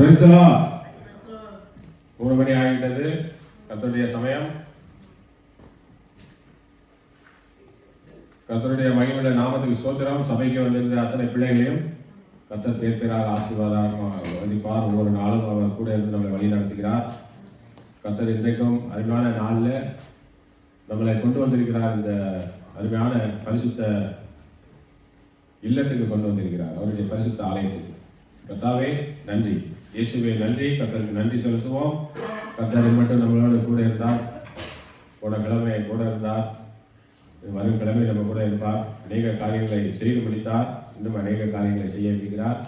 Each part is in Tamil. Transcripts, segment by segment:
3 மணி ஆகின்றது. கர்த்தருடைய சமயம். கர்த்தருடைய மகிமையுள்ள நாமத்துக்கு ஸ்தோத்திரம். சபைக்கு வந்திருந்த அத்தனை பிள்ளைகளையும் கர்த்தர் பேர் பேராக ஆசீர்வாதமாக வசிப்பார். ஒவ்வொரு நாளும் அவர் கூட இருந்து நம்மளை வழி நடத்துகிறார். கர்த்தர் இன்றைக்கும் அருமையான நாளில் நம்மளை கொண்டு வந்திருக்கிறார். இந்த அருமையான பரிசுத்த இல்லத்துக்கு கொண்டு வந்திருக்கிறார், அவருடைய பரிசுத்த ஆலயத்துக்கு. கர்த்தாவே நன்றி, இயேசுவே நன்றி. கர்த்தருக்கு நன்றி செலுத்துவோம். கர்த்தர் மட்டும் நம்மளோட கூட இருந்தார். போன கிழமை கூட இருந்தார், வரும் கிழமை நம்ம கூட இருப்பார். அநேக காரியங்களை செய்து முடித்தார். இன்னும் அநேக காரியங்களை செய்ய இருக்கிறார்.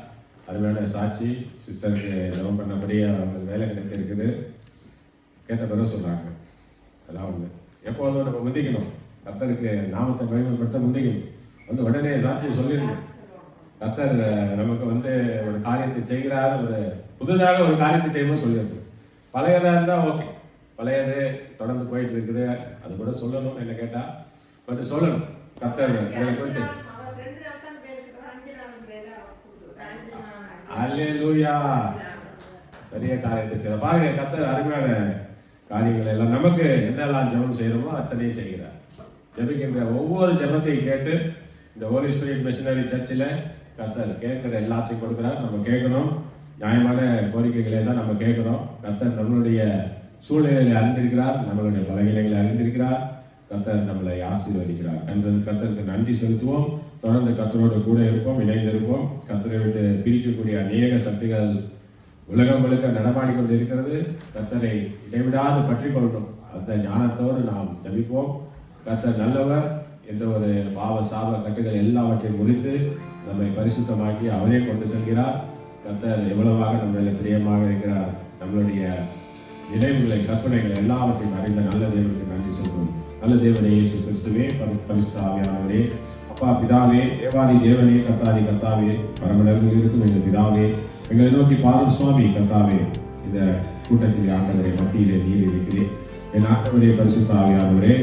அருமையான சாட்சி சிஸ்டருக்கு ஜெபம் பண்ணபடியே அவங்களுக்கு வேலை கிடைத்திருக்குது. கேட்ட பிறகு சொல்கிறாங்க. அதான் வந்து எப்பொழுதும் நம்ம முந்திக்கணும், கர்த்தருக்கு நாமத்தை மகிமைப்படுத்த முந்திக்கணும். வந்து உடனே சாட்சியை சொல்லிடணும். கர்த்தர் நமக்கு வந்து ஒரு காரியத்தை செய்கிறார், ஒரு புதுதாக ஒரு காரியத்தை செய்யணும்னு சொல்லியிருக்கு. பழையதாக இருந்தால் ஓகே, பழையது தொடர்ந்து போயிட்டு இருக்குது, அது கூட சொல்லணும். என்ன கேட்டால் பட் சொல்லணும். கர்த்தர் இதில் போயிட்டு அல்லேலூயா பெரிய காரியத்தை செய்ய பாருங்க. கர்த்தர் அருமையான காரியங்களை எல்லாம் நமக்கு என்னெல்லாம் ஜெபம் செய்யணுமோ அத்தனையும் செய்கிறார். ஜெபிக்கின்ற ஒவ்வொரு ஜெபத்தையும் கேட்டு இந்த ஹோலி ஸ்பிரிட் மிஷனரி சர்ச்சில் கர்த்தர் கேட்குற எல்லாத்தையும் கொடுக்குறார். நம்ம கேட்கணும். நியாயமான கோரிக்கைகளை தான் நம்ம கேட்குறோம். கர்த்தர் நம்மளுடைய சூழ்நிலைகளை அறிந்திருக்கிறார், நம்மளுடைய பலகீனங்களை அறிந்திருக்கிறார். கர்த்தர் நம்மளை ஆசீர்வதிக்கிறார். கர்த்தருக்கு நன்றி செலுத்துவோம். தொடர்ந்து கர்த்தரோடு கூட இருப்போம், இணைந்திருப்போம். கர்த்தரை விட்டு பிரிக்கக்கூடிய அநேக சக்திகள் உலகம் முழுக்க நடமாடி கொண்டு இருக்கிறது. கர்த்தரை இடைவிடாது பற்றி கொள்ளணும். அந்த ஞானத்தோடு நாம் ஜபிப்போம். கர்த்தர் நல்லவர். எந்த ஒரு பாவ சாப கட்டுகள் எல்லாவற்றையும் முறித்து நம்மை பரிசுத்தமாக்கி அவரே கொண்டு செல்கிறார். கர்த்தர் எவ்வளவாக நம்மள பிரியமாக இருக்கிறார். நம்மளுடைய நினைவுகளை, கற்பனைகளை எல்லாவற்றையும் அறிந்த நல்ல தேவனுக்கு நன்றி சொல்வோம். நல்ல தேவனே, இயேசு கிறிஸ்துவே, பரிசுத்த ஆவியானவரே, அப்பா பிதாவே, தேவாதி தேவனே, கர்த்தாதி கர்த்தாவே, பரமனர்கள் இருக்கும் எங்கள் பிதாவே, எங்களை நோக்கி பாரும் சுவாமி. கர்த்தாவே, இந்த கூட்டத்தில் ஆண்டவரே மத்தியிலே நீர் இருக்கிறேன். என் ஆண்டவரே, பரிசுத்த ஆவியானவரே,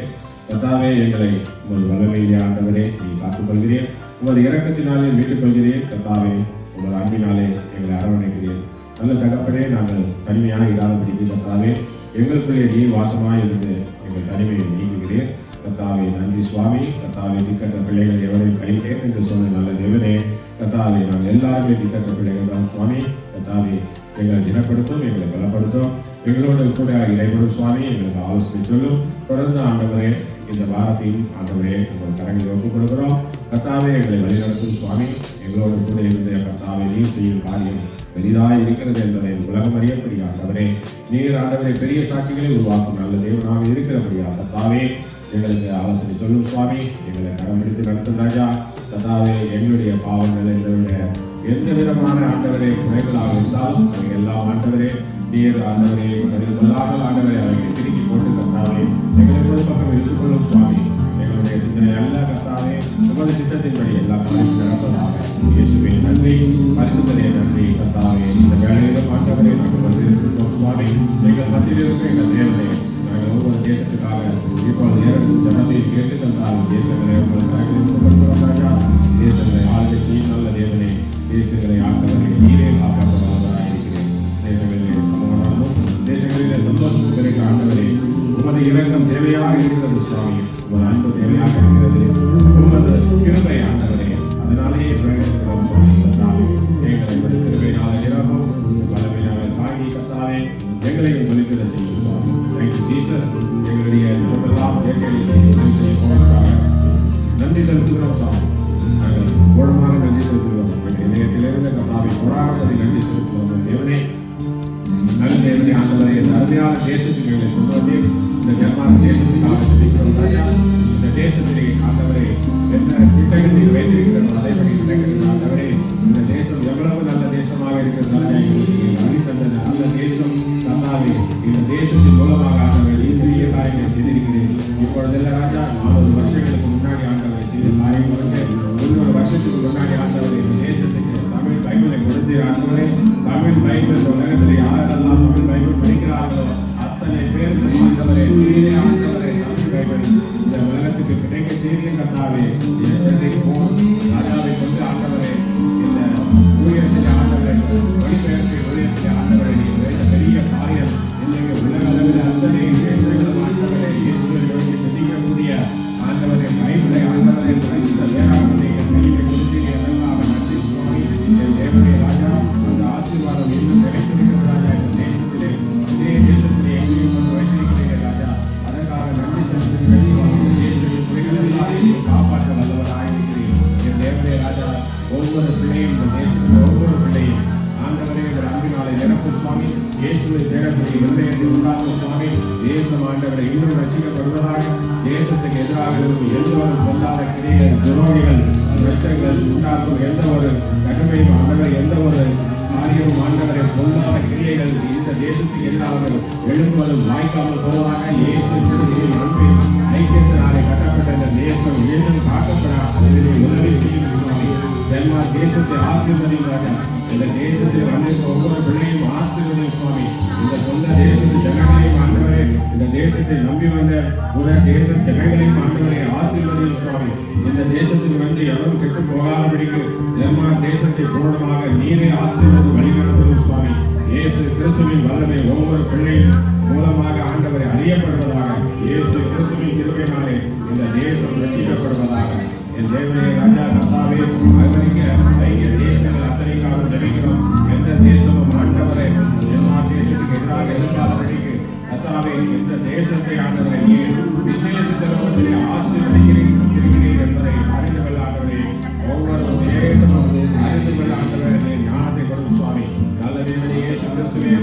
கர்த்தாவே, எங்களை உமது வல்லமையிலே ஆண்டவரே நீ காத்துக்கொள்கிறேன். உமது இரக்கத்தினாலே மீட்டுக் கொள்கிறேன். கர்த்தாவே, உமது அன்பினாலே எங்களை அரவணைக்கிறேன். நல்ல தகப்பனே, நாங்கள் தனிமையாக இராதபடிக்கு கர்த்தாவே எங்களுக்குள்ளே நீர் வாசமாய் இருந்து எங்கள் தனிமையை நீக்குகிறேன். கர்த்தாவே நன்றி சுவாமி. கர்த்தாவே, திக்கற்ற பிள்ளைகள் எவரையும் கையிலே என்று சொன்ன நல்ல தேவனே, கர்த்தாவே நாங்கள் எல்லாருமே திக்கற்ற பிள்ளைகள் தான் சுவாமி. கர்த்தாவே, எங்களை தினப்படுத்தும், எங்களை பலப்படுத்தும், எங்களோடு கூட இடைப்படும் சுவாமி. எங்களுக்கு ஆலோசனை சொல்லும். தொடர்ந்து ஆண்டவரே இந்த வாரத்தையும் ஆண்டவரே உங்கள் கரங்களை ஒப்புக் கொடுக்கிறோம். கர்த்தாவே, எங்களை வழிநடத்தும் சுவாமி. எங்களோடு கூட இருந்த கர்த்தாவே நீர் செய்யும் காரியம் பெரிதாக இருக்கிறது என்பதை உலகம் அறியப்படி ஆண்டவரே நீர் ஆண்டவரை பெரிய சாட்சிகளை உருவாக்கும் நல்ல தேவனாக இருக்கிறபடியா கர்த்தாவே எங்களுக்கு ஆலோசனை சொல்லும் சுவாமி. எங்களை கரம் பிடித்து நடத்தும் ராஜா. கர்த்தாவே, எங்களுடைய பாவங்கள் எந்த விதமான ஆண்டவரே குறைகளாக இருந்தாலும் அவை எல்லாம் ஆண்டவரே நீர் ஆண்டவரே பதில் கொள்ளாமல் ஆண்டவரை அவைகளை திருக்கி போட்டு கர்த்தாவே எங்களை ஒரு பக்கம் எடுத்துக்கொள்ளும் சுவாமி. எங்களுடைய சிந்தனை அல்ல கர்த்தாவே, உமது சித்தத்தின்படி எல்லா காரியமும் நடப்பதாக. இயேசுவே நன்றி, பரிசுத்தரே நன்றி. கர்த்தாவே, இந்த வேலையிலும் ஆண்டவரை நாங்கள் வந்து இருக்கின்றோம் சுவாமி. எங்கள் மத்தியில் இருக்கிற எங்கள் தேவனே, நாங்கள் ஒவ்வொரு தேசத்துக்காக இப்பொழுது நேரம் ஜனத்தை கேட்டு கர்த்தாவே தேசங்களை உங்கள் ராஜா. தேசங்களை ஆளுகை செய்யும் நல்ல தேவனே, தேசங்களை ஆண்டவரை நீரே காப்பாற்றுவதாக இருக்கிறேன். தேசங்களிலே சமாதானமும் தேசங்களிலே சந்தோஷமும் கிடைக்க ஆண்டவரே உமது இரக்கம் தேவையாக இருக்கிறது சுவாமி. உமது அன்பு தேவையாக இருக்கிறது. உமது கிருபை ஆண்டவரே அதனாலேயே பிரயோஜனப்படுகிறோம் சுவாமி. கர்த்தாவே, எங்களை உமது கிருபையினால இரவும் வல்லமையினால தாங்கி கர்த்தாவே எங்களையும் ஒளித்திட செய்யும் சுவாமி. Thank you Jesus. எங்களுடைய ஜெபமெல்லாம் உதவி செய்ய போவதற்காக நன்றி செலுத்துகிறோம் சுவாமி. நாங்கள் மூலமாக நன்றி செலுத்துகிறோம். எங்கள் இதயத்திலிருந்து கர்த்தாவை புராணப்படி நன்றி செலுத்துகிறோம். தேவனே, நல்ல தேவனே ஆண்டவரே, இந்த அருமையான தேசத்துக்கு எங்களை கொண்டு வந்து இந்த ஜெர்மன் தேசத்துக்காக சொல்லிக்கிறோம் ராஜா. இந்த தேசத்திலே ஆண்டவரே என்ன திட்டங்கள் நீர் வைத்திருக்கிறோம் அதைப்படி நடக்கிறது ஆண்டவரே. இந்த தேசம் எவ்வளவு நல்ல தேசமாக இருக்கிறது ராஜா. அளித்தந்த நல்ல தேசம் கர்த்தாவே, இந்த தேசத்தின் மூலமாக ஆண்டவரை நீர் பெரிய காரியங்களை செய்திருக்கிறேன். இப்பொழுதெல்லாம் ராஜா 40 வருஷங்களுக்கு முன்னாடி ஆண்டவரை செய்த காரியம் வந்து 100 வருஷத்துக்கு முன்னாடி ஆண்டவரை இந்த தேசத்துக்கு தமிழ் பைபிளை கொடுத்து ஆண்டவரே தமிழ் பைபிள் இந்த உலகத்தில் யாரெல்லாம் தமிழ் பைபிள் படிக்கிறார்களோ அத்தனை பேருக்கு ஆண்டவரே நீரே ஆண்டவரை தமிழ் பைபிள் இந்த உலகத்துக்கு கிடைக்க செய்திய கர்த்தாவே ராஜாவை கொண்டு ஆண்டவரை இந்த ஊழியத்தில் ஆண்டவரை வழிபெயர்த்து ஊழியத்தில் தேசத்துக்கு எதிராக இருக்கும் எந்த ஒரு பொல்லாத கிரியைகள், துரோகிகள், நஷ்டங்கள் உண்டாக்கும் எந்த ஒரு கடுமையும் ஆண்டவரை, எந்த ஒரு காரியமும் ஆண்டவரை, பொல்லாத கிரியைகள் இந்த தேசத்துக்கு எதிராக எழும்புவதும் வாய்க்காமல் போவதாக இயேசு கிறிஸ்துவின் அன்பின் ஐக்கியத்தினாலே கட்டப்பட்ட இந்த தேசம் மீண்டும் காக்கப்பட அதிலே உதவி செய்யும் சுவாமி. டென்மார்க் தேசத்தை ஆசீர்வதிப்பாக. இந்த தேசத்தில் வந்திருக்க ஒவ்வொரு பிள்ளையும் ஆசீர்வதியும் சுவாமி. இந்த சொந்த தேசத்து ஜனங்களையும் ஆண்டவரே, இந்த தேசத்தை நம்பி வந்த புற தேச ஜனங்களையும் ஆண்டவரை ஆசீர்வதியும் சுவாமி. இந்த தேசத்தில் வந்து எவரும் கெட்டு போகாதபடிக்கு டென்மார்க் தேசத்தை பூரணமாக நீரை ஆசீர்வதி வழிநடத்தவும் சுவாமி. இயேசு கிறிஸ்துவின் வல்லமை ஒவ்வொரு பிள்ளையும் மூலமாக ஆண்டவரை அறியப்படுவதாக. இயேசு கிறிஸ்துவின் கிருபையினாலே இந்த தேசம் ரட்சிக்கப்படுவதாக. என் தேவனே ராஜா கர்த்தாவே, அமெரிக்க ஐக்கிய தேசங்கள் அத்தனைக்காக ஜெபிக்கிறோம். எந்த தேசமும் ஆண்டவரை எல்லா தேசத்துக்கு எதிராக எழுப்பாதபடிக்கு கர்த்தாவே, இந்த தேசத்தை ஆண்டவரை விசேஷத்திலே ஆசீர்வதிக்கிறீர் என்பதை அறிந்து கொள்ள ஆண்டவரே, ஒவ்வொரு தேசமும் அறிந்து கொள்ள ஆண்டவரே ஞானத்தை கொடுக்கும் சுவாமி. நல்ல தேவனே இயேசு கிறிஸ்துவே,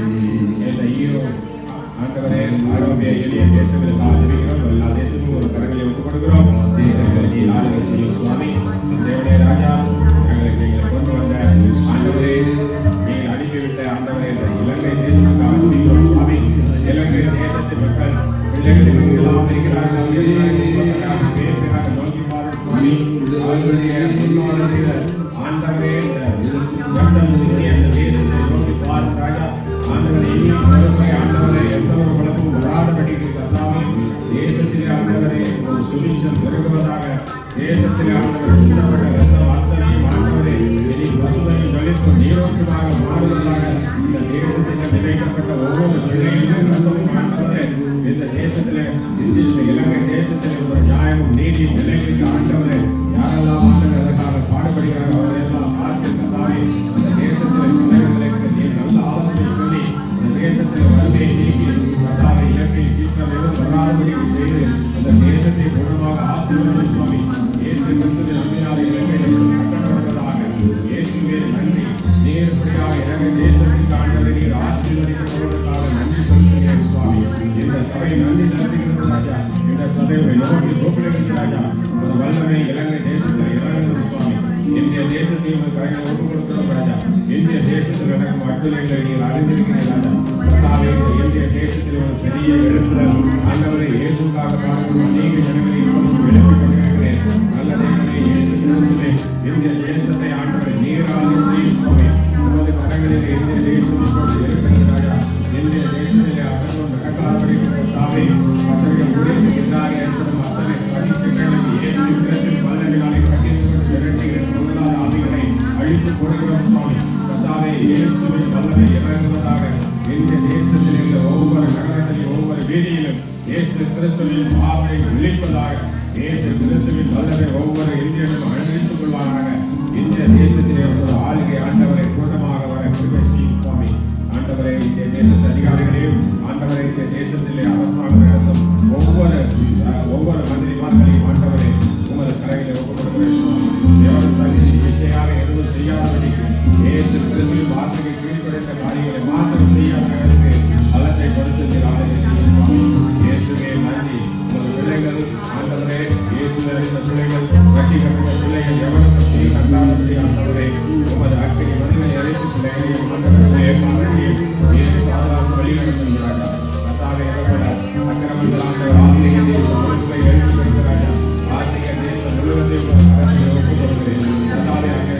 இந்த ஈரோ ஆண்டவரே ஆரோக்கிய எளிய தேசங்களுக்காக ஜெபிக்கிறோம். எல்லா தேசமும் ஒரு கரங்களை ஒப்புக் கொடுக்கிறோம். தேசங்களுக்கு ஆளுகை செய்யும் சுவாமி. தேவனே ராஜா, எங்களை கொண்டு வந்த ஆண்டவரே, நீங்கள் அனுப்பிவிட்ட ஆண்டவரே இலங்கை தேசத்துக்காக ஜெபிக்கிறோம் சுவாமி. இலங்கை தேசத்தின் மக்கள் பிள்ளைகளுக்கு எல்லாம் இருக்கிறார்கள், பேருக்காக நோக்கி பாரும் சுவாமி. அவர்களுடைய முன்னோர்கள் செய்த ஆண்டவரே ரத்தம் சிந்தி அந்த தேசத்தை நோக்கி பாரும் ராஜா. ஆண்டவரை ஆண்டவரை எந்த ஒரு குழப்பமும் வராதபடிக்கு கர்த்தாவே, தேசத்திலே ஆண்டவரை ஒரு சுபிட்சம் பெருகுவதாக. தேசத்திலே ஆண்டவரை சிந்தப்பட்ட ரத்தம் அத்தனையும் ஆண்டவரை இனி பசுமையும் ஜொலிப்பும் நீரோட்டமாக மாறுவதாக. இந்த தேசத்திலே விதைக்கப்பட்ட ஒவ்வொரு பிள்ளைகளும் ரத்தமும் ஆண்டவரை இந்த தேசத்திலே, இந்த இலங்கை தேசத்திலே ஒரு நியாயமும் நீதியும் நிலைக்கு ஆண்டவரை யாரெல்லாம் ஆண்டவர் அதற்காக பாடுபடுகிறார்கள் அவரை எல்லாம் பார்த்து கர்த்தாவே, இந்த தேசத்திலே தலைவர்களுக்கு நீ நல்ல ஆலோசனை சொல்லி இந்த தேசத்தில் வறுமையை நீக்கி கர்த்தாவே இயற்கை சீக்கிரம் எதுவும் வராதபடிக்கு செய்து அந்த தேசத்தை குணமாக ஆசீர்வதிக்கும் சுவாமி. இயேசு கிறிஸ்துவின் அன்பினாலே இலங்கை தேசம் கட்டப்படுவதாக. இயேசுவே நன்றி. நேர்படியாக இலங்கை தேசத்திற்கு ஆண்டவரை நீர் ஆசீர்வதிக்கப்படுவதற்காக நன்றி செலுத்துகிறேன் சுவாமி. இந்த சபை நன்றி செலுத்துகிறது ராஜா. இந்த சபை நோக்கி கூப்பிடுகிறது ராஜா. ஒரு வல்லமை இலங்கை தேசத்தில் இறங்குகிறது சுவாமி. இந்திய தேசத்தையும் கையில் ஒப்புக் கொடுக்கிறோம் ராஜா. இந்திய தேசத்தில் நடக்கும் அற்புதங்களை நீர் அறிந்திருக்கிறீர்கள் ராஜா. கர்த்தாவே, இந்திய தேசத்தில் ஒரு பெரிய எழுப்புதல் ஆண்டவரை இயேசுக்காக பாடுகிற அநேக ஜனங்களை இப்பொழுது எழுப்பிக் கொண்டிருக்கிறேன். நல்ல தேவனே இயேசு கிறிஸ்துவே, இந்திய தேசத்தை ஆண்டவரை நீராக செய்யும் சுவாமி. உமது கரங்களில் இந்திய தேசம் இப்பொழுது இருக்கிறது ராஜா. இந்திய தேசத்திலே அகற்றும் நடக்காதபடி கர்த்தாவே, மற்றவர்கள் ஊழியத்துக்கு எதிராக ஏற்படும் அத்தனை சதித்திட்டங்களுக்கு இயேசு கிறிஸ்துவின் வல்லமையாலே கட்டித்து திரட்டுகிற பொருளாதார ஆவிகளை அழித்துப் போடுகிறோம் சுவாமி. கர்த்தாவே, இயேசுவின் வல்லமை இறங்குவதாக. இந்திய தேசத்தில் உள்ள ஒவ்வொரு நகரத்திலும் ஒவ்வொரு வீதியிலும் இயேசு கிறிஸ்துவின் பாவனை விழிப்பதாக. இயேசு கிறிஸ்துவின் வல்லமை ஒவ்வொரு இந்தியனும் அழித்துக் கொள்வாராக. இந்திய தேசத்திலே ஒரு ஆளுகை ஆண்டவரை பூர்ணமாக வர கிருபை செய்யும் சுவாமி. ஆண்டவரை இந்திய தேசத்து அதிகாரிகளையும் ஆண்டவரை இந்த தேசத்திலே அரசாங்கம் நடத்தும் ஒவ்வொரு மந்திரிமார்களையும் ஆண்டவரை உமது கரையிலே ஒப்புக்கொடுக்கிறேன் சுவாமி. தேவன் தனிச்சு இச்சையாக எதுவும் செய்யாதபடிக்கு இயேசு கிறிஸ்துவின் வார்த்தைக்கு கீழ்ப்படைந்த காரியங்களை மாத்திரம் செய்யாதவர்களுக்கு பலத்தை கொடுத்து நீர் ஆளுகை செய்யும் சுவாமி. இயேசுவே நன்றி. உமது பிள்ளைகள் ஆண்டவரே, இயேசுவின் இந்த பிள்ளைகள் ரட்சிக்கப்பட்ட பிள்ளைகள் எவனுக்கும் தீ கண்டாதபடி ஆண்டவரே உமது அக்கினி மனிதனை அழைத்து பிள்ளைகளையும் ஆண்டவர்களே மகளையும் நீரை பாதுகாத்து வழிநடத்துகிறாங்க. கர்த்தாவே, அக்கிரமங்கள் ஆண்டவர் ஆத்மீக தேசம் முழுவதை எழுதி வருகிறாங்க. ஆத்மீக தேசம் முழுவதையும் ஒரு கரத்தில் ஒப்புக் கொடுக்கிறேன். கர்த்தாவே, அங்கே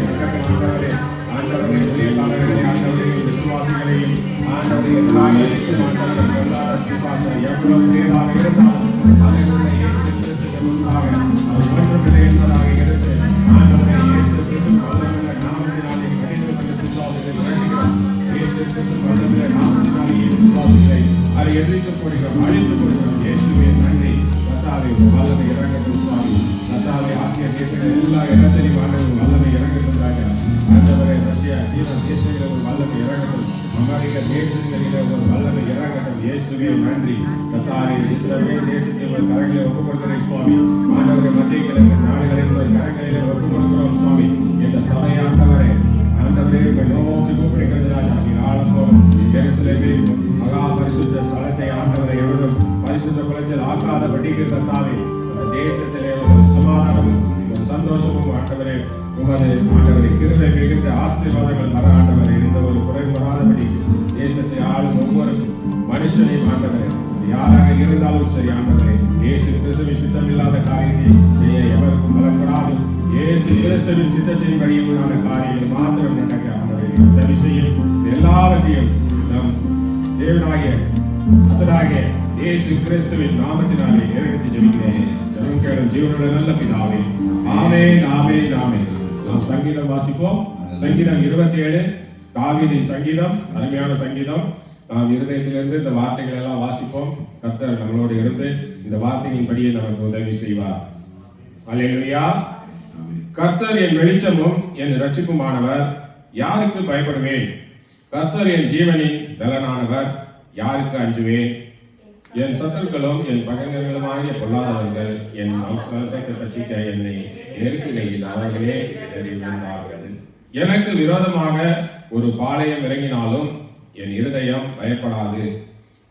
ஆண்டவரே ஆண்டவரை ஊழியக்காரர்களை ஆண்டவரை விசுவாசிகளையும் ஆண்டவரை எதிராக இருக்கும் ஆண்டவரை பொருளாதார விசுவாசம் எவ்வளவு பேராக இருந்தாலும் அதை உள்ள இயேசு கிறிஸ்துவின் முன்பாக அவர் ஒன்றுமில்லை என்பதாக இருந்து ஆண்டவரை இயேசு கிறிஸ்து வல்லமையுள்ள நாமத்தினாலே கடிந்து கொண்ட விசுவாசத்தை வேண்டுகிறோம். இயேசு கிறிஸ்து வல்லமையுள்ள நாமத்தினாலே விசுவாசங்களை அதை எதிர்த்து போடுகிறோம், அழித்து போடுகிறோம். இயேசுவே நன்றி. கர்த்தாவே, வல்லமை இறங்கட்டும் சுவாமி. கர்த்தாவே, ஆசிய தேசங்கள் எல்லா இடத்திலையும் ஆண்டவர் வல்லமை இறங்கட்டும் ராஜா. ஆண்டவரை ரஷ்யா சீனா தேசங்களில் ஒரு வல்லமை இறங்கட்டும். அமெரிக்க தேசங்களில் ஒரு வல்லமை இறங்கட்டும். இயேசுவே நன்றி. கர்த்தாவே, இஸ்ரவேல் தேசத்தை உங்கள் கரங்களில் ஒப்புக் கொடுக்கிறேன் சுவாமி. ஆண்டவரை மத்திய கிழக்கு நாடுகளை உங்கள் கரங்களிலே ஒப்புக் கொடுக்கிறோம் சுவாமி. இந்த சபை ஆண்டவரை நோக்கி கூப்பிடுகிறது ராஜா. நீர் ஆளப்போம் எருசலேமில் மகா பரிசுத்த ஸ்தலத்தை ஆண்டவரை எவரும் பரிசுத்த குலைச்சல் ஆக்காதபடிக்கு கர்த்தாவே உமது ஆண்டவரை கிருபை மிகுந்த ஆசீர்வாதங்கள் வர ஆண்டவரை எந்த ஒரு குறைபடாதபடி தேசத்தை ஆளும் ஒவ்வொருக்கும் மனுஷனையும் ஆண்டவரை யாராக இருந்தாலும் சரி ஆண்டவரை இயேசு கிறிஸ்துவின் சித்தம் இல்லாத காரியத்தை செய்ய எவருக்கும் பலப்படாது இயேசு கிறிஸ்துவின் சித்தத்தின் படியுமான காரியங்கள் மாத்திரம் நடக்க ஆண்டவரை உதவி செய்யும். எல்லாவற்றையும் நம் தேவனாகிய கர்த்தராகிய இயேசு கிறிஸ்துவின் நாமத்தினாலே ஏறெடுத்து ஜெபிக்கிறேன். ஜெபம் கேளும் ஜீவனுள்ள நல்ல பிதாவே. ஆமென், ஆமென், ஆமென். நாம் சங்கீதம் வாசிப்போம். சங்கீதம் 27 தாவீதின் சங்கீதம், அருமையான சங்கீதம். நாம் இருதயத்திலிருந்து இந்த வார்த்தைகள் எல்லாம் வாசிப்போம். கர்த்தர் நம்மளோடு இருந்து இந்த வார்த்தைகளின் படியே நமக்கு உதவி செய்வார். அல்லேலூயா. கர்த்தர் என் வெளிச்சமும் என் இரட்சிப்புமானவர், யாருக்கு பயப்படுவேன்? கர்த்தர் என் ஜீவனின் பலனானவர், யாருக்கு அஞ்சுவேன்? என் சத்துருக்களும் என் பகைஞர்களுமாகிய பொல்லாதவர்கள் என் வம்சத்தை பற்றிக்க என்னை நெருக்குகையில் அவர்களே விழுந்தார்கள். எனக்கு விரோதமாக ஒரு பாளையம் இறங்கினாலும் என் இருதயம் பயப்படாது.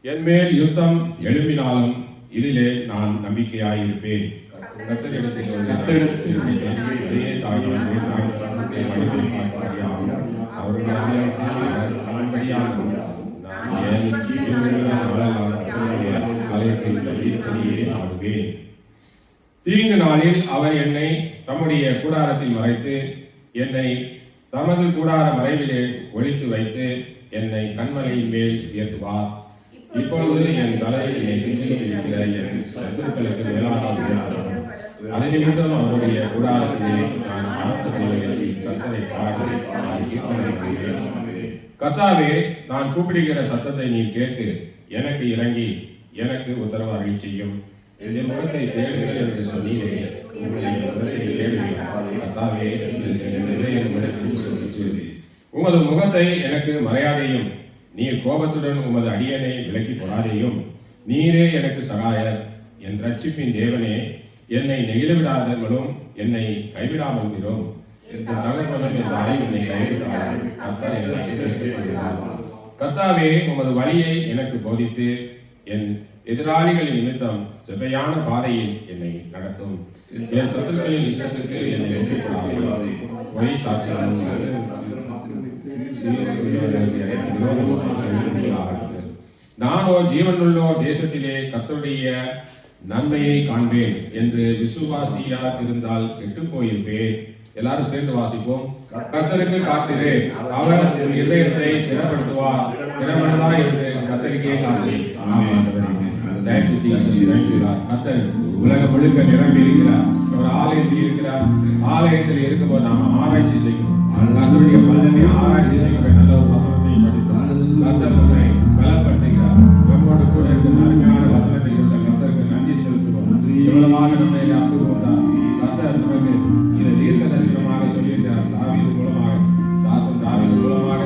என் மேல் யுத்தம் எழும்பினாலும் இதிலே நான் நம்பிக்கையாயிருப்பேன். தீங்கு நாளில் அவர் என்னை தம்முடைய கூடாரத்தில் மறைத்து என்னை தமது கூடார மறைவிலே ஒளித்து வைத்து என்னை கண்மலையின் மேல் உயர்த்துவார். இப்பொழுது என் தலையில் என்னை சுற்றியிருக்கிற என் சத்துருக்களுக்கு மேலாக உயர்த்தப்படும். அதை நிமித்தம் அவருடைய கூடாரத்திலே நான் கர்த்தரை பாடி கர்த்தாவே, நான் கூப்பிடுகிற சத்தத்தை நீர் கேட்டு எனக்கு இறங்கி எனக்கு உத்தரவு அருளி செய்யும். என் முகத்தை தேடுங்கள் என்று சொன்னீரே, உங்களுடைய முகத்தை தேடுவேன். கர்த்தாவே, உமது முகத்தை எனக்கு மறையாதையும், நீர் கோபத்துடன் உமது அடியனை விலக்கி போடாதையும். நீரே எனக்கு சகாயர், என் ரட்சிப்பின் தேவனே, என்னை நெகிழவிடாதவர்களும் என்னை கைவிடாமல் விடும். கர்த்தாவே, உமது வழியை எனக்கு போதித்து என் எதிராளிகளின் நிமித்தம் செவ்வையான பாதையில் என்னை நடத்தும். என் சத்துருக்களின் இஷ்டத்துக்கு என்னை வெற்றிப்படாதே. பொய் சாட்சியாக நானோ ஜீவனுள்ளோர் தேசத்திலே கர்த்தருடைய நன்மையை காண்பேன் என்று விசுவாசியா இருந்தால் கெட்டு போயிருப்பேன். எல்லாரும் சேர்ந்து வாசிப்போம். கர்த்தருக்கு காத்திரு, அவர் இதயத்தை திறப்படுத்துவார். திறமனதா இருந்து கர்த்தருக்கே காத்திரு. கர்த்தர் உலகம் முழுக்க நிரம்பி இருக்கிறார். ஒரு ஆலயத்தில் இருக்கிறார். ஆலயத்தில் இருக்கும்போது நாம ஆராய்ச்சி செய்யணும். கர்த்தருடைய பலனை ஆராய்ச்சி செய்கிற நல்ல ஒரு வசனத்தை படித்தோம். கர்த்தர் நம்மை பலப்படுத்துகிறார். நம்மோடு கூட இருக்கிற அருமையான வசனத்தை கொடுத்த கர்த்தருக்கு நன்றி செலுத்துவோம். எவ்வளவாக நம்மை அன்பு கொண்டார். கர்த்தர் நமக்கு இதை தீர்க்க தரிசனமாக சொல்லியிருக்கிறார். தாவீது மூலமாக, தாசன் தாவீது மூலமாக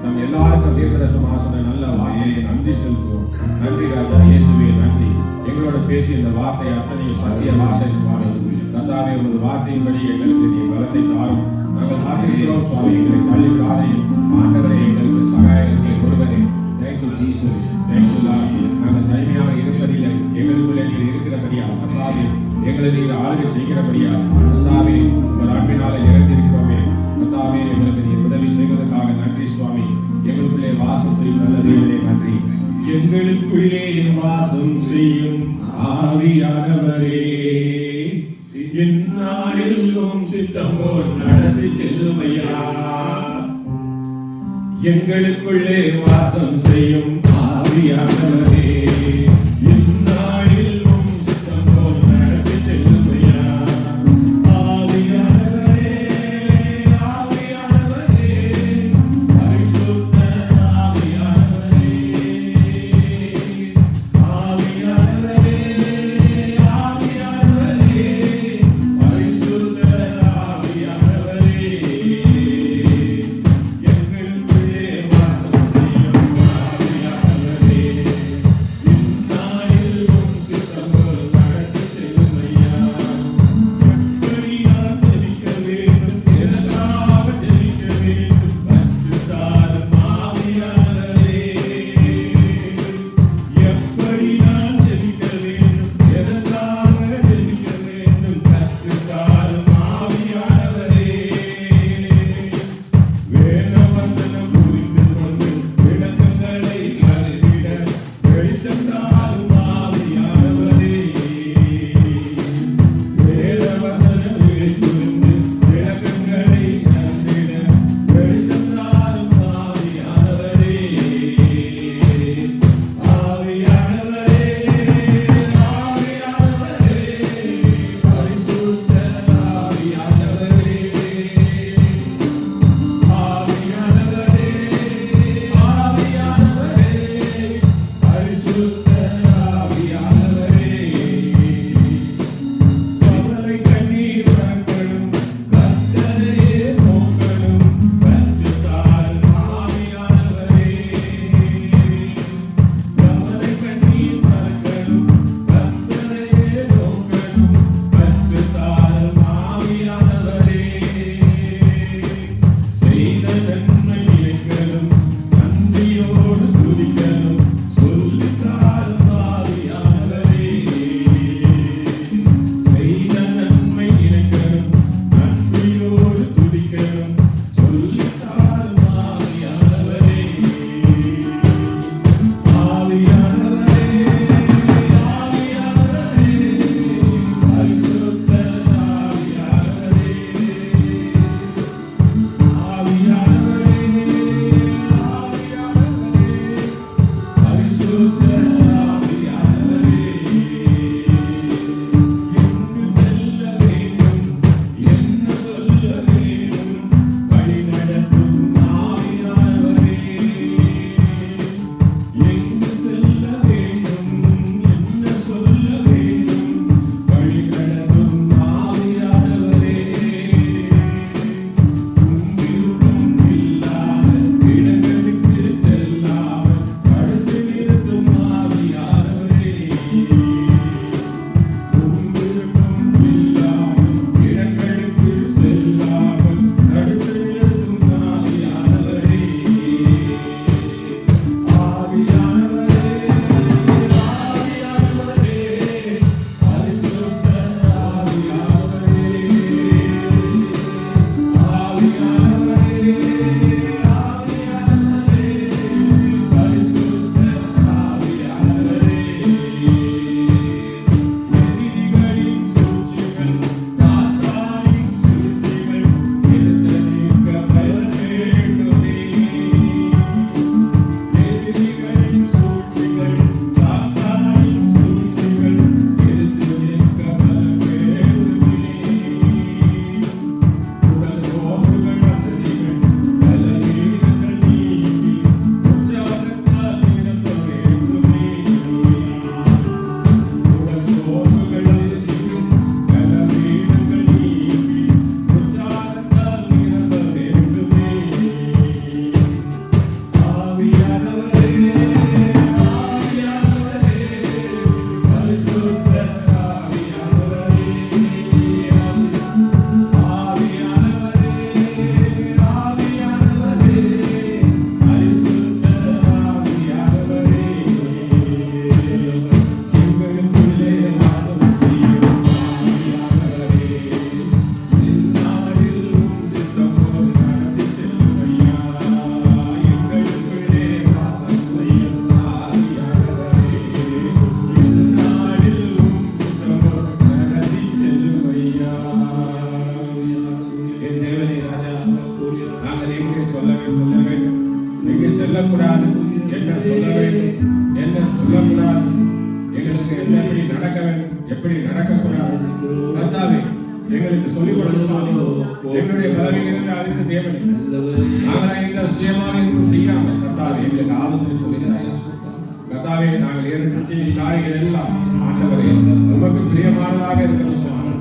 நம்ம எல்லாருக்கும் தீர்க்க தரிசனமாக சொன்ன நல்ல வார்த்தையை நன்றி செலுத்துவோம். நன்றி ராஜா இயேசுவே, நன்றி. எங்களோட பேசி இந்த வார்த்தை அத்தனையும் சத்திய வார்த்தை சுவாமி. கர்த்தாவே, உமது வார்த்தையின்படி எங்களுக்கு நீ பலத்தை தாரும். நாங்கள் காத்திருக்கிறோம் சுவாமி. எங்களை தள்ளிவிடாதையும் ஆண்டவரே, எங்களுக்கு சகாயத்தை கொடுவரே. Thank you Jesus, thank you Lord. நாங்கள் தனிமையாக இருப்பதில்லை. எங்களுக்குள்ளே நீர் இருக்கிறபடியா கர்த்தாவே, எங்களை நீர் ஆளுகை செய்கிறபடியா கர்த்தாவே, உமது அன்பினாலே நிறைந்திருக்கிறோமே கர்த்தாவே, எங்களுக்கு நீர் உதவி செய்வதற்காக நன்றி சுவாமி. எங்களுக்குள்ளே வாசம் செய்யும் நல்ல தேவனே நன்றி. எங்களுக்குள்ளே வாசம் செய்யும் ஆவியானவரே, இந்நாளிலும் சித்தம் போல் நடத்தி செல்லுமையா. எங்களுக்குள்ளே வாசம் செய்யும் ஆவியானவரே, இந்நாளிலும் சித்தம் போல் நடத்தி செல்லுமையா. ஆவியானவரே, ஆவியானவரே, பரிசுத்த ஆவியானவரே, ஆவியானவரே, ஆவியானவரே, பரிசுத்த ஆவியானவரே, எங்களுக்குள்ளே வாசம் செய்யும் ஆவியானவரே. சொல்லக்கூடாது, என்ன சொல்ல வேண்டும், என்ன சொல்லக்கூடாது, எங்களுக்கு எப்படி நடக்க வேண்டும், எப்படி நடக்கக்கூடாது, கர்த்தாவே எங்களுக்கு சொல்லிக் கொடுத்து சுவாமி. எங்களுடைய பலவீனங்களை அறிந்த தேவனே, நாங்கள் எங்கள் சுயமாக எதுவும் செய்யாமல் கர்த்தாவே எங்களுக்கு ஆலோசனை சொல்லுகிறார்கள். கர்த்தாவே நாங்கள் ஏற்கனவே காரியங்கள் எல்லாம் ஆண்டவரே உமக்கு பிரியமானதாக இருக்கிறோம் சுவாமி.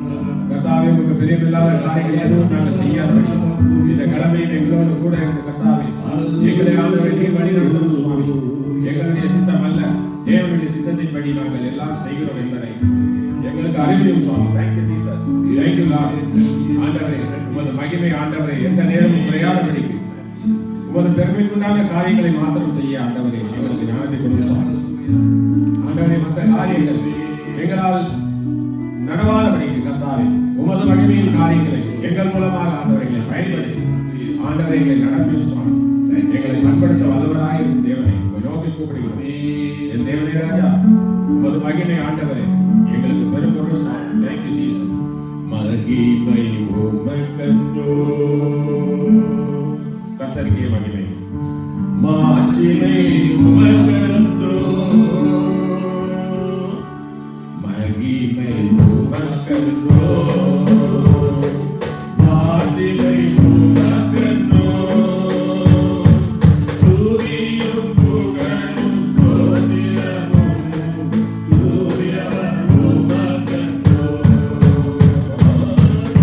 கர்த்தாவே உமக்கு பிரியமில்லாத காரியங்கள் எதுவும் நாங்கள் செய்யாதபடி இந்த கடமையை எங்களோடு கூட இருந்த கர்த்தாவே எங்களை ஆண்டவரை நீர் வழி நடத்தும் சுவாமி. எங்களுடைய சித்தம் அல்ல, தேவனுடைய சித்தத்தின்படி நாங்கள் எல்லாம் செய்கிறோம் என்பதை எங்களுக்கு அறிவியும் சுவாமி. Thank you Jesus, thank you Lord. ஆண்டவரே உமது மகிமை ஆண்டவரே எந்த நேரமும் குறையாதபடிக்கு உமது பெருமைக்குண்டான காரியங்களை மாத்திரம் செய்ய ஆண்டவரே எங்களுக்கு ஞானத்தை கொடுத்து சுவாமி. ஆண்டவரே மற்ற காரியங்கள் எங்களால் நடவாதபடிக்கு கர்த்தாவே உமது மகிமையின் காரியங்களை எங்கள் மூலமாக ஆண்டவர்களை பயன்படுத்தி ஆண்டவரை எங்களை நடப்பியும் சுவாமி. எங்களை பண்படுத்த வல்லவராயிருக்கும் தேவனை உங்கள் நோக்கி கூப்பிடுகிறோம். என் தேவனே ராஜா, உமது மகிமை ஆண்டவரே எங்களுக்கு பெரும்பொருள் சுவாமி. Thank you Jesus. மகிமை உமக்கன்றோ, கர்த்தருக்கே மகிமை, மாட்சிமை உமக்கன்றோ, மகிமை உமக்கன்றோ, மாட்சிமை உமக்கன்றோ, துதியும் புகழும் ஸ்தோத்திரமும் தூயவர் உமக்கன்றோ,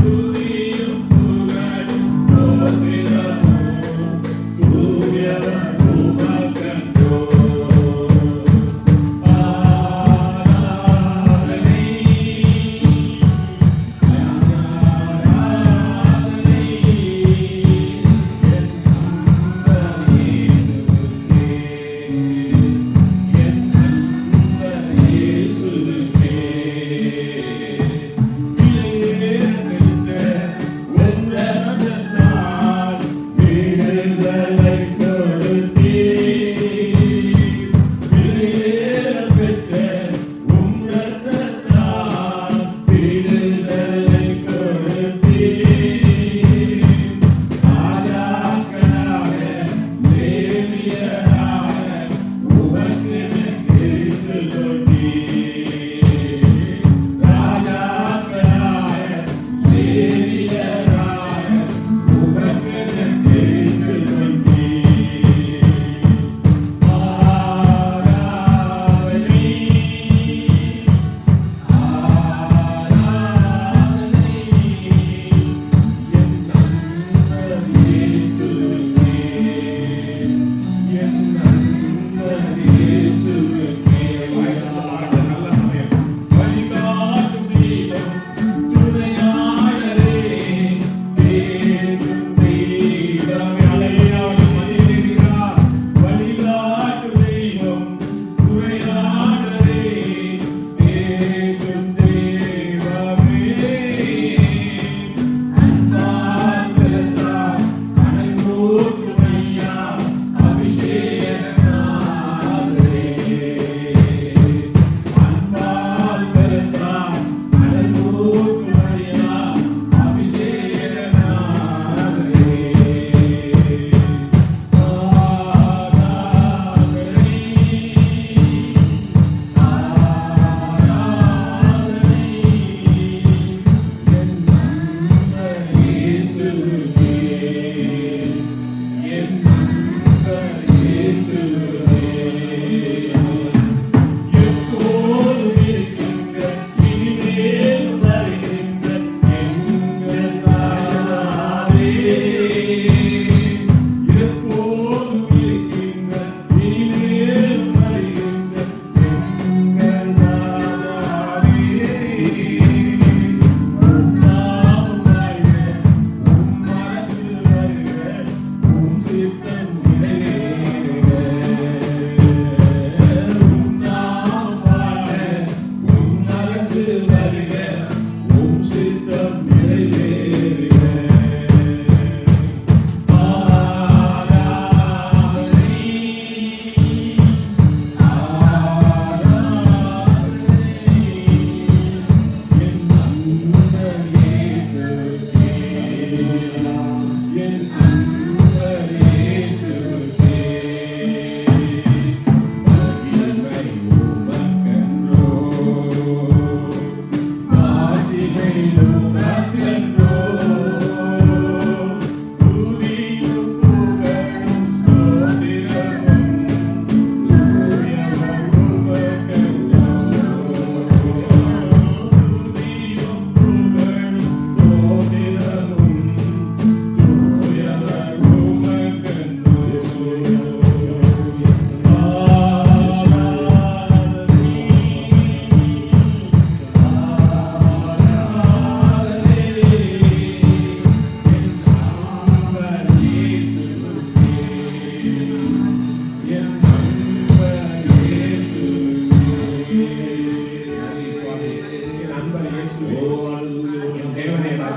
துதியும் புகழும் ஸ்தோத்திரமும் தூயவர் உமக்கன்றோ.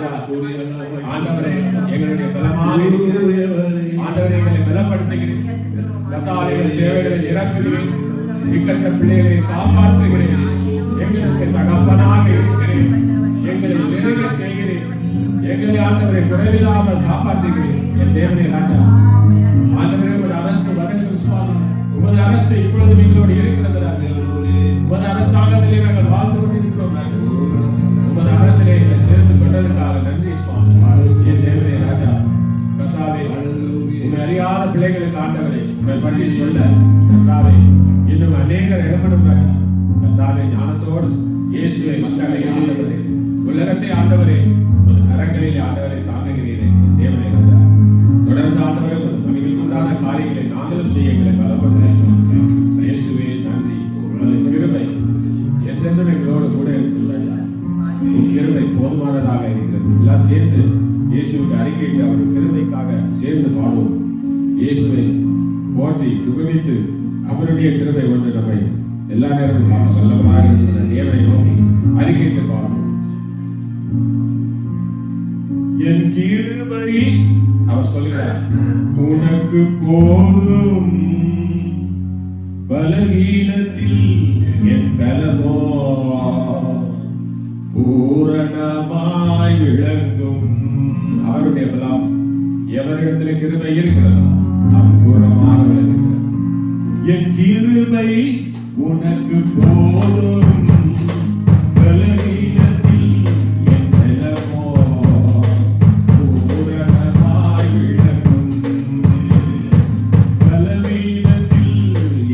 ராஜா. ஆண்டவரே எங்களுடைய பலமான ஆண்டவரை எங்களை பலப்படுத்துகிறேன். கர்த்தாவே தேவைகளை நிரப்புகிறேன். இக்கட்ட பிள்ளைகளை காப்பாற்றுகிறேன். எங்களுக்கு தகப்பனாக இருக்கிறேன். எங்களை பெருக செய்கிறேன். எங்களை ஆண்டவரை குறைவில்லாமல் காப்பாற்றுகிறேன். என் தேவனே ராஜா, ஆண்டவரே உமது அரசு வருகிறது சுவாமி. உமது அரசு இப்பொழுதும் எங்களோடு இருக்கிறது ராஜா. உமது அரசாங்கத்திலே நாங்கள் வாழ்ந்து கொண்டிருக்கிறோம் ராஜா. உமது அரசிலே எங்களை சேர்த்துக் கொண்டதற்காக நன்றி சுவாமி. என் தேவனே ராஜா, கர்த்தாவே உம்மை அறியாத பிள்ளைகளுக்கு ஆண்டவரை உம்மை பற்றி சொல்ல கர்த்தாவே இன்னும் அநேகர் இடப்படும் ராஜா. கர்த்தாவே ஞானத்தோடு இயேசுவை மக்களை ஆண்டவரே உலகத்தை ஆண்டவரே உமது கரங்களிலே ஆண்டவரை தாங்குகிறீரே. என் தேவனே ராஜா, தொடர்ந்து ஆண்டவரே உமது மகிமைக்கு உண்டான காரியங்களை நாங்களும் செய்ய எங்களை பலப்படுத்துகிறோம். இயேசுவே நன்றி. உமது கிருபை என்றென்றும் எங்களோடு கூட இருக்கும் ராஜா. உன் கிருபை போதுமானதாக இருக்கிறது. எல்லாம் சேர்ந்து இயேசுவுக்கு அறிக்கையிட்டு அவர் கிருபைக்காக சேர்ந்து பாடுவோம். இயேசுவை போற்றி துகவித்து அவருடைய கிருபை ஒன்று நம்மை எல்லா நேரமும் பார்க்க வல்லவராக இருக்கிற தேவனை நோக்கி அறிக்கையிட்டு பாடுவோம். என் கிருபை அவர் சொல்கிறார் உனக்கு போதும், பலவீனத்தில் என் பலமோ பூரணமாய் விளங்கும். அவருடைய பலம் எவரிடத்தில் கிருபை இருக்கிறதோ அது பூரணமாக விளங்குகிறது. என் கிருபை உனக்கு போதும், பலவீனத்தில் என் பலமோ பூரணமாய் விளங்கும். பலவீனத்தில்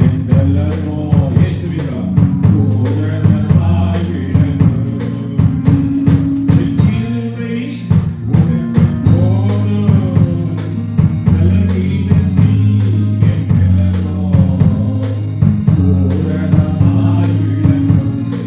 என் பலமோ இயேசுவின் பூரணமாய் விளங்கும். என் கிருபை உனக்கு போதும், பலவீனத்தில் என் பலமோ பூரணமாய் விளங்கும்.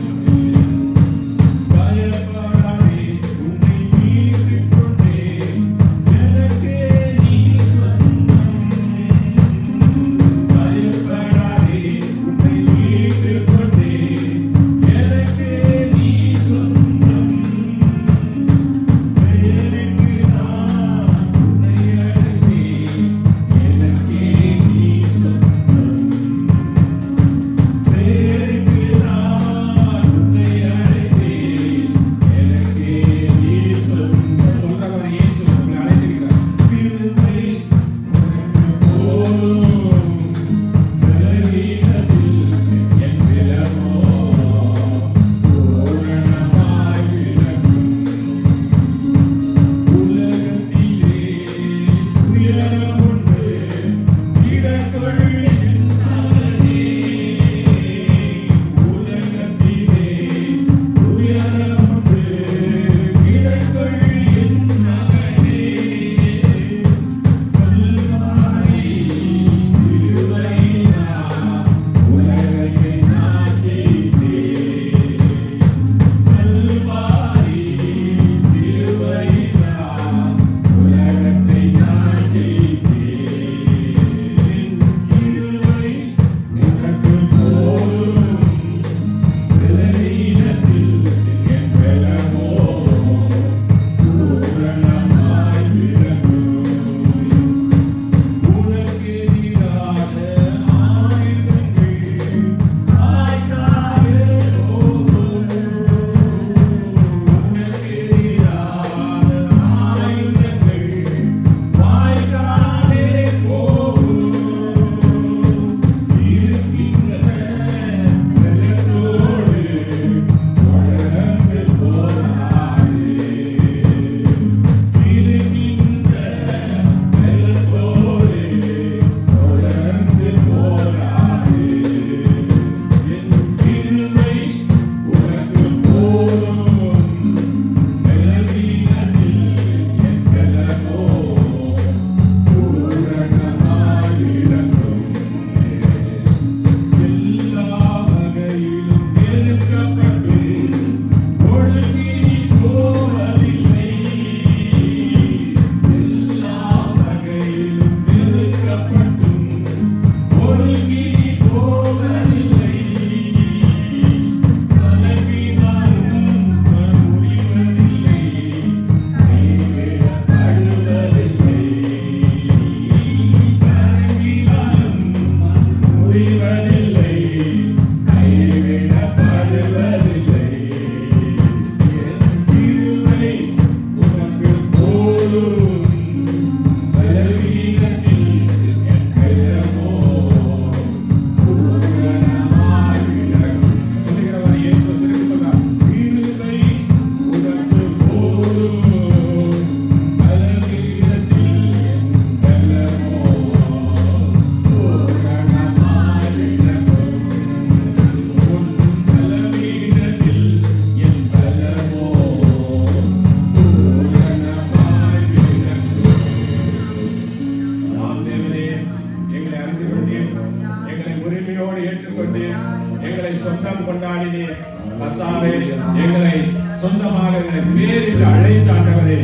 சொந்தமாக எங்களை பேரிட்டு அழைத்த ஆண்டவரே,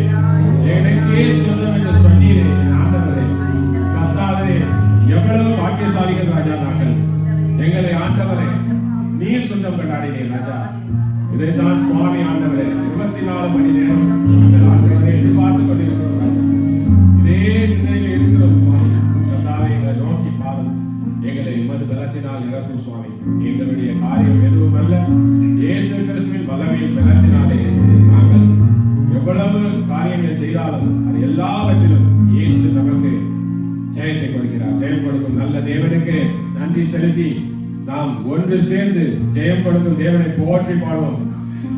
எனக்கே சொந்தம் என்று சொன்னீரே என் ஆண்டவரே. கர்த்தாவே, எவ்வளவு பாக்கியசாலிகள் ராஜா நாங்கள். எங்களை ஆண்டவரே நீர் சொந்தம் கொண்டாடினீர் ராஜா. இதைத்தான் சுவாமி ஆண்டவரே 24 மணி நேரம் நாங்கள் ஆண்டவரே எதிர்பார்த்து கொண்டிருக்கிறோம் ராஜா. இதே சிந்தையில் இருக்கிறோம் சுவாமி. கர்த்தாவே, எங்களை நோக்கி பாரும். எங்களை உமது பலத்தினால் நிரப்பும் சுவாமி. எங்களுடைய காரியம் எதுவும் அல்ல, இயேசு கிறிஸ்துவின் பலமையின் பலத்தினாலே நாங்கள் எவ்வளவு காரியங்களை செய்தாலும் அது எல்லாவற்றிலும் இயேசு நமக்கு ஜெயத்தை கொடுக்கிறார். ஜெயம் கொடுக்கும் நல்ல தேவனுக்கு நன்றி செலுத்தி நாம் ஒன்று சேர்ந்து ஜெயம் கொடுக்கும் தேவனை போற்றி பாடுவோம்.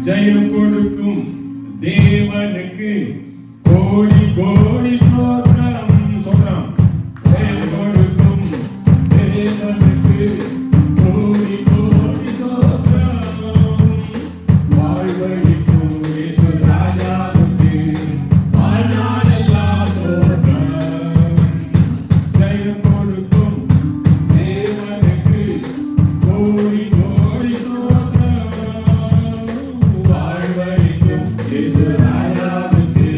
ஜெயம் கொடுக்கும் தேவனுக்கு கோடி கோடி ஸ்தோத்திரம். சொல்றோம், ஜெயம் கொடுக்கும் தேவனுக்கு கோடி கோடி ஸ்தோத்திரம். வாழ்வழிக்கும் இயேசு ராஜாவுக்கு வாழ்நாளெல்லாம் ஸ்தோத்திரம். ஜெயம் கொடுக்கும் தேவனுக்கு கோடி கோடி ஸ்தோத்திரம். வாழ்வழிக்கும் இயேசு ராஜாவுக்கு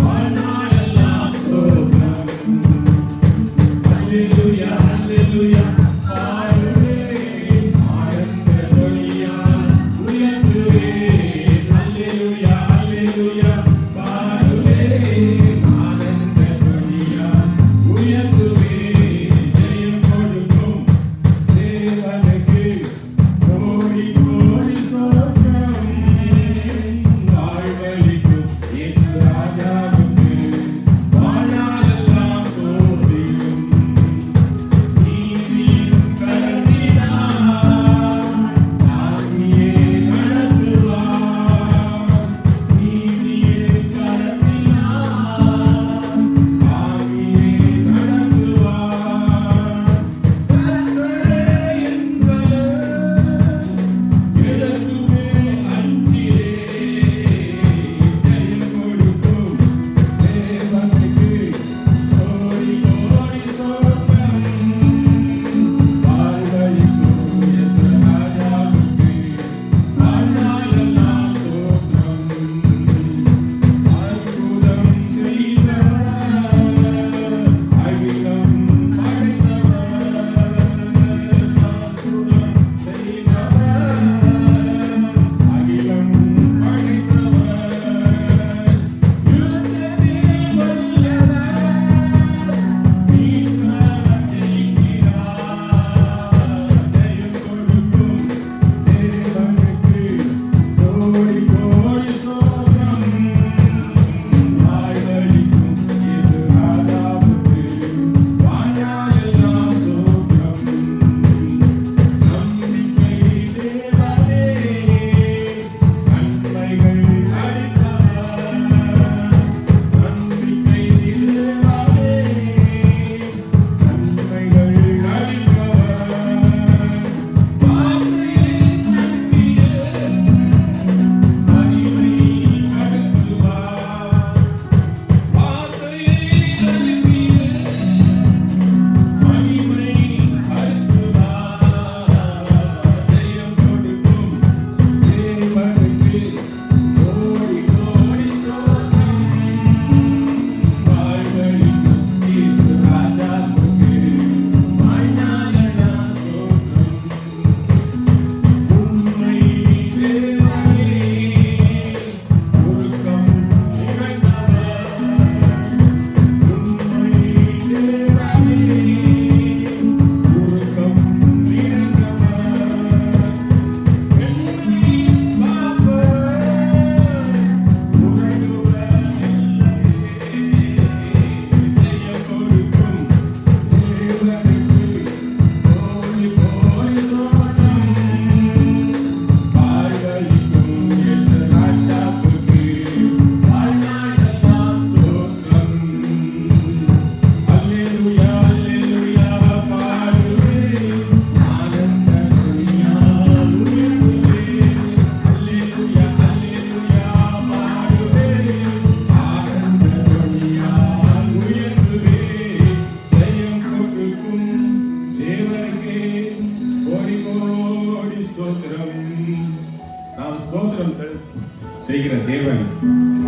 வாழ்நாளெல்லாம் ஸ்தோத்திரம். அல்லேலூயா அல்லேலூயா. பாடுவே ஆனந்த துணியால் உயர்த்துவே. அல்லேலூயா அல்லேலூயா. பாடுவே ஆனந்த துணியால் உயர்த்துவே. ஜெயம் கொடுக்கும் தேவனுக்கு கோடி கோடி ஸ்தோத்திரம். வாழ்வழிக்கும் இயேசு ராஜாவுக்கு வாழ்நாளெல்லாம் ஸ்தோத்திரம். நீதியின் கரத்தினால் தாங்கியே நடத்துவார். நீதியின்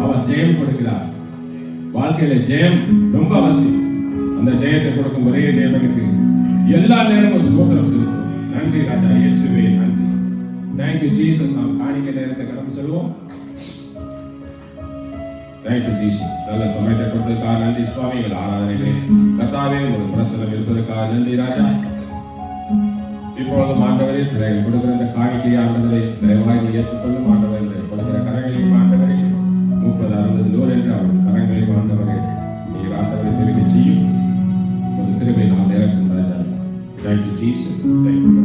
அவர் ஜெயம் கொடுக்கிறார். வாழ்க்கையில ஜெயம் ரொம்ப அவசியம். அந்த ஜெயத்தை கொடுக்கும் ஒரே தேவனுக்கு எல்லா நேரமும் ஸ்தோத்திரம் செலுத்தும். நன்றி ராஜா இயேசுவே, நன்றி. Thank you Jesus. நாம் காணிக்க நேரத்தை கடந்து செல்வோம். Thank you Jesus. நல்ல சமயத்தை கொடுத்ததுக்காக நன்றி சுவாமி. எங்கள் ஆராதனைகளே கர்த்தாவே ஒரு பிரசனம் இருப்பதற்காக நன்றி ராஜா. இப்பொழுதும் ஆண்டவரே பிள்ளைகள் கொடுக்கிற இந்த காணிக்கை ஆண்டவரை தயவாய் ஏற்றுக்கொள்ளும் ஆண்டவர். கொடுக்கிற கரங்களையும் ஆண்டவரை 30, 60, 100 என்று அவர்கள் கரங்களையும் ஆண்டவரை நீர் ஆண்டவரை தெரிவி செய்யும் ஒரு கிருபை நான் இறக்கும் ராஜா. Thank you Jesus. தேங்க்யூ.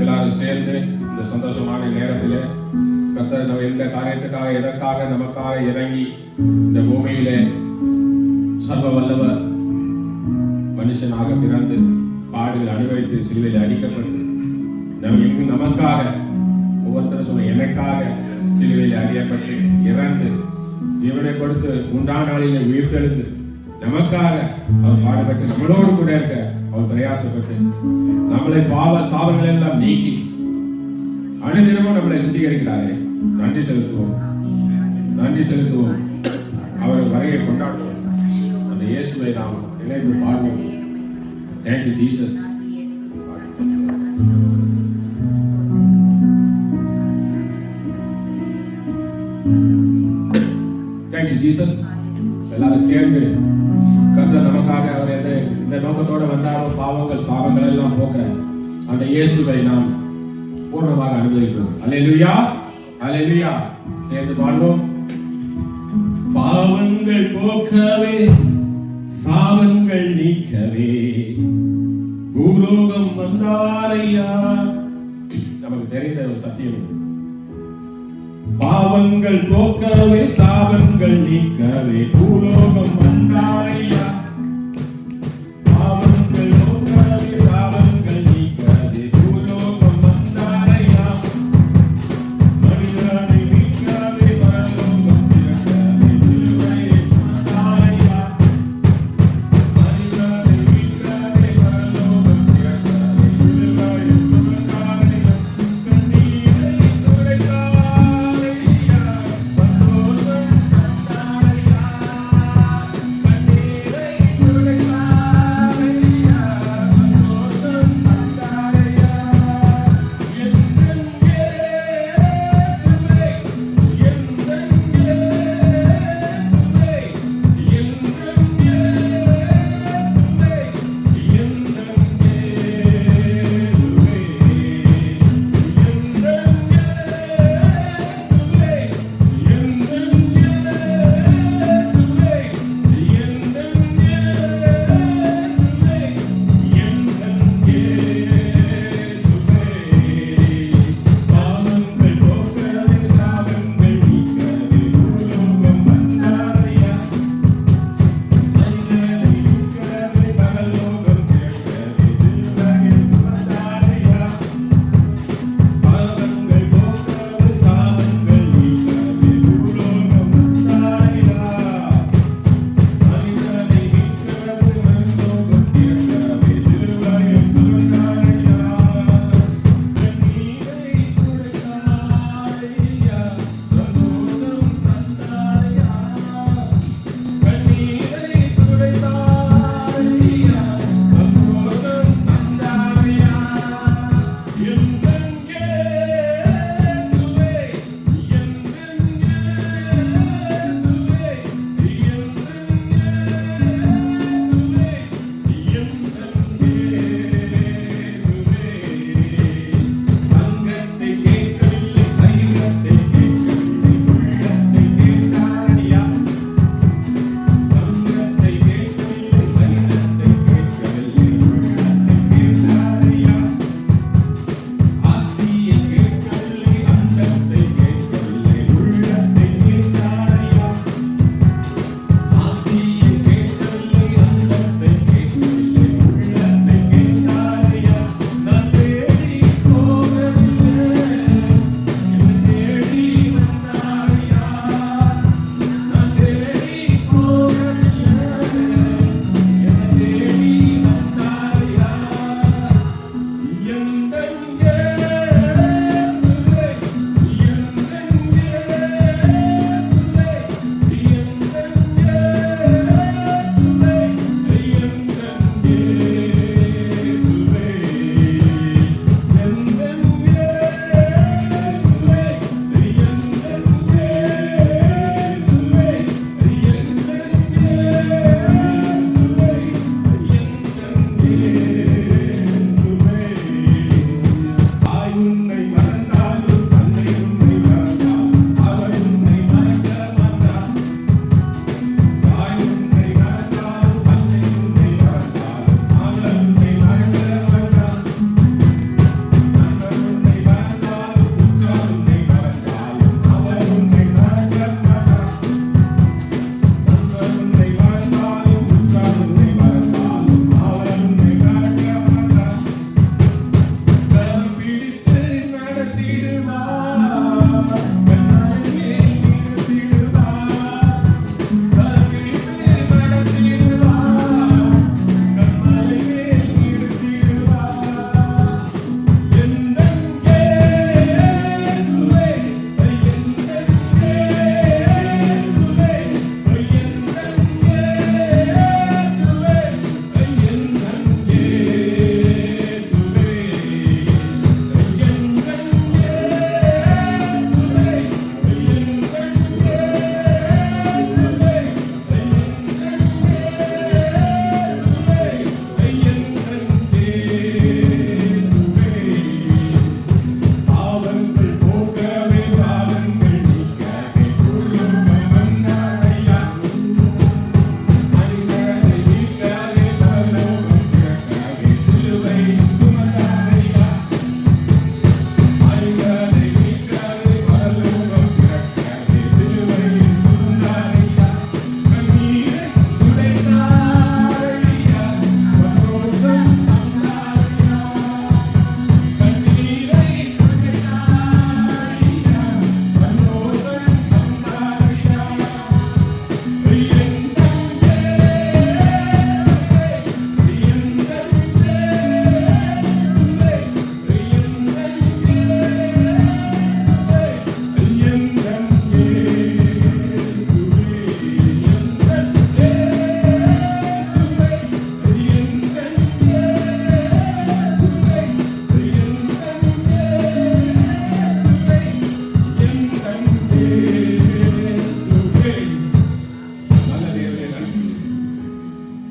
எல்லாரும் சேர்ந்து இந்த சந்தோஷமான நேரத்தில் கர்த்தர் நம்ம எந்த காரியத்துக்காக எதற்காக நமக்காக இறங்கி இந்த பூமியிலே சர்வ வல்லவர் மனுஷனாக பிறந்து பாடுகள் அனுபவித்து சிலுவையில் அடிக்கப்பட்டு நமக்காக ஒவ்வொருத்தரும் சொன்ன எனக்காக சிலுவையில் அறியப்பட்டு இறந்து ஜீவனை கொடுத்து 3ஆம் நாளில் உயிர்த்தெழுந்து நமக்காக அவர் பாடுபட்டு நம்மளோடு கூட இருக்க அவர் பிரயாசப்பட்டு நம்மளை பாவ சாபங்கள் எல்லாம் நீக்கி அனுதினமும் நம்மளை சுத்திகரிக்கிறாரே. நன்றி செலுத்துவோம், நன்றி செலுத்துவோம். அவர் வருகை கொண்டாடுவோம். அந்த இயேசுவை நாம் இணைந்து பாடுவோம். Thank you Jesus. Thank you Jesus. எல்லாரும் சேர்ந்து கர்த்தர் நமக்காக அவர் இந்த நோக்கத்தோடு வந்தாரோ பாவங்கள் சாபங்கள் எல்லாம் போக்க அந்த இயேசுவை நாம் பூர்ணமாக அனுபவிப்போம். அல்லேலூயா, அல்லேலூயா. சேர்ந்து பாடுவோம். பாவங்கள் போக்கவே சாபங்கள் நீக்கவே பூலோகம் வந்தாரையா. நமக்கு தெரிந்த ஒரு சத்தியம் இது. பாவங்கள் போக்கவே சாபங்கள் நீக்கவே பூலோகம் வந்தாரையா. பாவங்கள் போக்கவே சாபங்கள் நீக்கவே பூலோகம் வந்தாரையா. மனிதனை மீட்கவே பரலோகம் திறக்கவே சிலுவையை சுமந்தாரையா. மனிதனை மீட்கவே பரலோகம் திறக்கவே சிலுவையை சுமந்தாரையா. கண்ணீரை துடைத்தார்.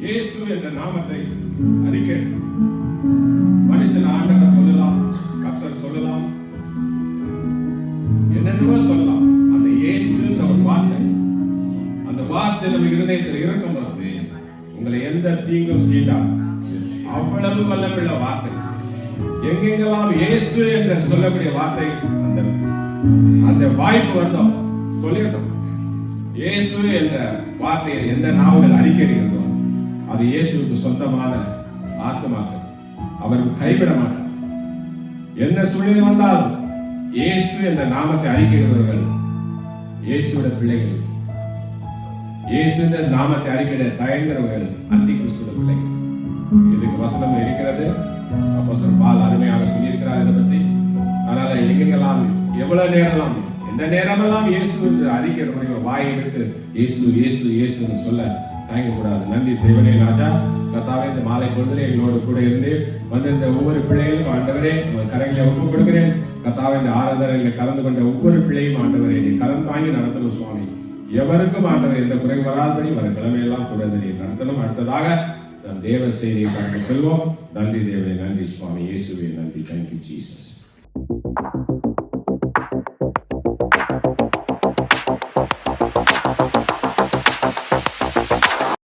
இயேசு என்ற நாமத்தை அறிக்கை. மனுஷன் ஆண்டவர் சொல்லலாம், கர்த்தர் சொல்லலாம், என்னென்னவோ சொல்லலாம். அந்த இயேசுன்ற ஒரு வார்த்தை, அந்த வார்த்தை நம்ம இருதயத்தில் இருக்கும் போது உங்களை எந்த தீங்கும் சீண்டாது. அவ்வளவு வல்லமுள்ள வார்த்தை. எங்கெங்கெல்லாம் இயேசு என்று சொல்லக்கூடிய வார்த்தை அந்த வாய்ப்பு வந்தோம் சொல்லிடணும். இயேசு என்ற வார்த்தையை எந்த நாவல் அறிக்கையிடுகிறதோ அது இயேசுவுக்கு சொந்தமான ஆத்மாக்கள். அவர் கைவிட மாட்டார். என்ன சூழ்நிலை வந்தாலும் இயேசு என்ற நாமத்தை அறிக்கையிடுபவர்கள் இயேசுவிட பிள்ளைகள். இயேசு என்ற நாமத்தை அறிக்கையிட தயங்குறவர்கள் அந்தி கிறிஸ்துவின் பிள்ளைகள். இதுக்கு வசனம் இருக்கிறது. அப்போஸ்தலர் பவுல் அருமையாக சொல்லியிருக்கிறார் இதை பற்றி. அதனால எங்கெங்கெல்லாம் எவ்வளவு நேரம்லாம் எந்த நேரமெல்லாம் இயேசு என்று அறிக்கை முடியும் வாயை விட்டு இயேசு இயேசு இயேசுன்னு சொல்ல தயங்கக்கூடாது. நன்றி தேவனே ராஜா. கர்த்தாவே, இந்த மாலை பொழுதிலே எங்களோடு கூட இருந்து வந்திருந்த ஒவ்வொரு பிள்ளைகளும் ஆண்டவரே கரைகளை ஒப்புக் கொடுக்கிறேன். கர்த்தாவே, இந்த ஆராதனையில் கலந்து கொண்ட ஒவ்வொரு பிள்ளையும் ஆண்டவரே நீ கரம் தாங்கி நடத்தணும் சுவாமி. எவருக்கும் ஆண்டவர் எந்த குறை வராதபடி வர கிழமையெல்லாம் கூட நீ நடத்தணும். அடுத்ததாக நம் தேவ செய்தியை கடந்து செல்வோம். நன்றி தேவனே, நன்றி சுவாமி இயேசுவே, நன்றி. Thank you Jesus.